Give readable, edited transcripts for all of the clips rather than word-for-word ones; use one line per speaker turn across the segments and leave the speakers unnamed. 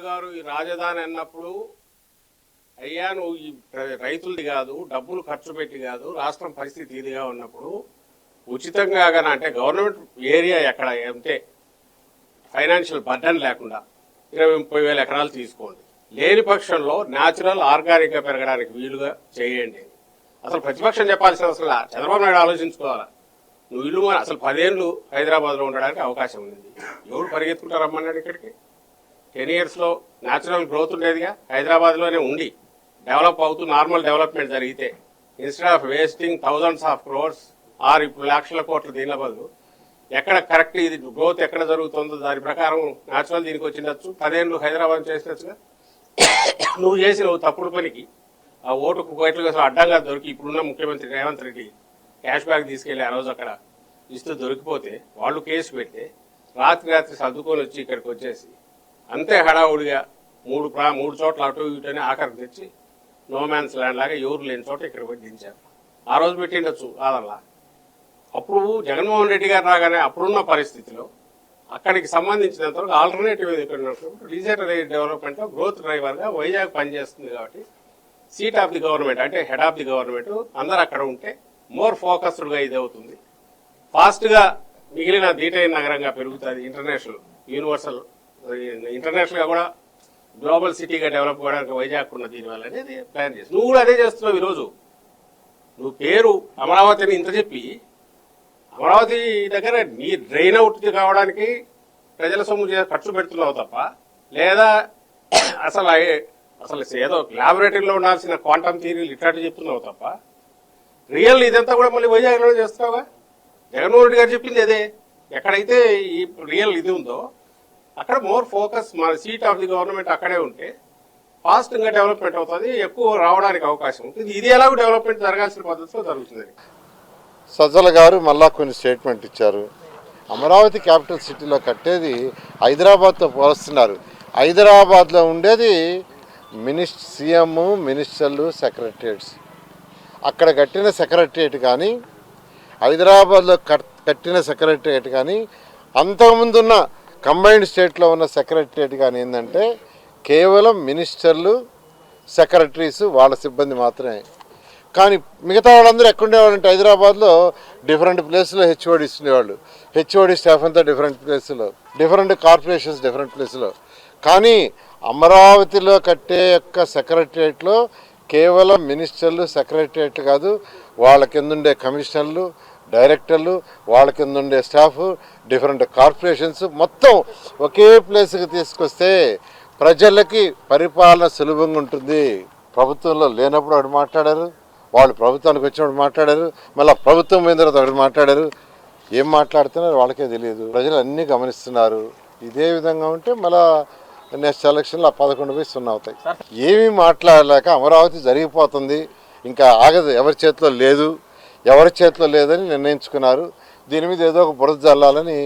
గారు ఈ రాజధాని అన్నప్పుడు అయ్యా నువ్వు ఈ రైతులది కాదు, డబ్బులు ఖర్చు పెట్టి కాదు, రాష్ట్రం పరిస్థితి ఇదిగా ఉన్నప్పుడు ఉచితంగా కానీ అంటే గవర్నమెంట్ ఏరియా ఎక్కడ అంటే ఫైనాన్షియల్ బర్డన్ లేకుండా 20-30 ఎకరాలు తీసుకోండి. లేని పక్షంలో న్యాచురల్ ఆర్గానిక్గా పెరగడానికి వీలుగా చేయండి. అసలు ప్రతిపక్షం చెప్పాల్సిన అవసరం లేదు. చంద్రబాబు నాయుడు ఆలోచించుకోవాలా. నువ్వు ఇల్లు అసలు 10 ఏళ్ళు హైదరాబాద్లో ఉండడానికి అవకాశం ఉంది. ఎవరు పరిగెత్తుకుంటారు రమ్మన్నాడు ఇక్కడికి? 10 yearsలో న్యాచురల్ గ్రోత్ ఉండేదిగా. హైదరాబాద్లోనే ఉండి డెవలప్ అవుతూ నార్మల్ డెవలప్మెంట్ జరిగితే instead of wasting thousands of crores or ఇప్పుడు లక్షల కోట్లు దీనిలో బదులు ఎక్కడ కరెక్ట్ ఇది గ్రోత్ ఎక్కడ జరుగుతుందో దాని ప్రకారం న్యాచురల్ దీనికి వచ్చిండొచ్చు. 10 ఏళ్ళు హైదరాబాద్ చేసినట్టుగా నువ్వు చేసిన తప్పుడు పనికి ఆ ఓటుకు కోట్ల కోసం అడ్డంగా దొరికి ఇప్పుడున్న ముఖ్యమంత్రి రేవంత్ రెడ్డి క్యాష్ బ్యాక్ తీసుకెళ్లి ఆ రోజు అక్కడ ఇస్తూ దొరికిపోతే వాళ్ళు కేసు పెడితే రాత్రి సర్దుకొని వచ్చి ఇక్కడికి వచ్చేసి అంతే హడావుడిగా మూడు చోట్ల అటు ఇటుని ఆఖరికి తెచ్చి నో మ్యాన్స్ ల్యాండ్ లాగా ఎవరు లేని చోట ఇక్కడ పోయి దించారు. ఆ రోజు పెట్టిండొచ్చు కాదల్లా. అప్పుడు జగన్మోహన్ రెడ్డి గారు రాగానే అప్పుడున్న పరిస్థితిలో అక్కడికి సంబంధించినంతవరకు ఆల్టర్నేటివ్ రీజనల్ డెవలప్మెంట్లో గ్రోత్ డ్రైవర్గా వైజాగ్ పనిచేస్తుంది. కాబట్టి సీట్ ఆఫ్ ది గవర్నమెంట్ అంటే హెడ్ ఆఫ్ ది గవర్నమెంట్ అందరూ అక్కడ ఉంటే మోర్ ఫోకస్డ్గా ఇది అవుతుంది. ఫాస్ట్గా మిగిలిన డీటెయిల్ నగరంగా పెరుగుతుంది. ఇంటర్నేషనల్గా కూడా గ్లోబల్ సిటీగా డెవలప్ కావడానికి వైజాగ్ ఉన్న దీనివల్ల అనేది ప్లాన్ చేసి నువ్వు కూడా అదే చేస్తున్నావు. ఈరోజు నువ్వు పేరు అమరావతిని ఇంత చెప్పి అమరావతి దగ్గర నీ డ్రైన్ అవుట్ కావడానికి ప్రజల సొమ్ము ఖర్చు పెడుతున్నావు తప్ప, లేదా అసలు ఏదో ల్యాబొరేటరీలో ఉండాల్సిన క్వాంటమ్ థియరీలు ఇట్లాంటివి చెప్తున్నావు తప్ప రియల్ ఇదంతా కూడా మళ్ళీ వైజాగ్లో చేస్తున్నావా? జగన్మోహన్ రెడ్డి గారు చెప్పింది అదే. ఎక్కడైతే ఈ రియల్ ఇది ఉందో అక్కడ మోర్ ఫోకస్ మన సీట్ ఆఫ్ ది గవర్నమెంట్ అక్కడే ఉంటే ఫాస్ట్గా డెవలప్మెంట్ అవుతుంది, ఎక్కువ రావడానికి అవకాశం ఉంటుంది. ఇది ఎలాగో డెవలప్మెంట్ జరగాల్సిన పద్ధతిలో జరుగుతుంది.
సజ్జల గారు మళ్ళా కొన్ని స్టేట్మెంట్ ఇచ్చారు. అమరావతి క్యాపిటల్ సిటీలో కట్టేది హైదరాబాద్తో పోలుస్తున్నారు. హైదరాబాద్లో ఉండేది సీఎం, మినిస్టర్లు, సెక్రటరియట్స్. అక్కడ కట్టిన సెక్రటరియట్ కానీ హైదరాబాద్లో కట్టిన సెక్రటరియట్ కానీ అంతకుముందున్న కంబైన్డ్ స్టేట్లో ఉన్న సెక్రటరియట్ కానీ ఏంటంటే కేవలం మినిస్టర్లు, సెక్రటరీస్, వాళ్ళ సిబ్బంది మాత్రమే. కానీ మిగతా వాళ్ళందరూ ఎక్కడుండేవాళ్ళంటే హైదరాబాద్లో డిఫరెంట్ ప్లేస్లో హెచ్ఓడీస్ ఉండేవాళ్ళు. హెచ్ఓడి స్టాఫ్ అంతా డిఫరెంట్ ప్లేస్లో, డిఫరెంట్ కార్పొరేషన్స్ డిఫరెంట్ ప్లేస్లో. కానీ అమరావతిలో కట్టే యొక్క సెక్రటరియట్లో కేవలం మినిస్టర్లు, సెక్రటరియట్ కాదు, వాళ్ళ కింద ఉండే కమిషనర్లు, డైరెక్టర్లు, వాళ్ళ కింద ఉండే స్టాఫ్, డిఫరెంట్ కార్పొరేషన్స్ మొత్తం ఒకే ప్లేస్కి తీసుకొస్తే ప్రజలకి పరిపాలన సులభంగా ఉంటుంది. ప్రభుత్వంలో లేనప్పుడు ఒకటి మాట్లాడారు, వాళ్ళు ప్రభుత్వానికి వచ్చినప్పుడు మాట్లాడారు, మళ్ళీ ప్రభుత్వం పోయిన తర్వాత ఒకటి మాట్లాడారు. ఏం మాట్లాడుతున్నారో వాళ్ళకే తెలియదు. ప్రజలు అన్నీ గమనిస్తున్నారు. ఇదే విధంగా ఉంటే మళ్ళీ నెక్స్ట్ ఎలక్షన్లో 11-0 అవుతాయి. ఏమీ మాట్లాడలేక అమరావతి జరిగిపోతుంది, ఇంకా ఆగదు, ఎవరి చేతిలో లేదని నిర్ణయించుకున్నారు. దీని మీద ఏదో ఒక బురద జల్లాలని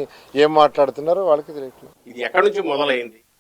ఏం మాట్లాడుతున్నారో వాళ్ళకి తెలియట్లేదు.
ఇది ఎక్కడి నుంచి మొదలైంది?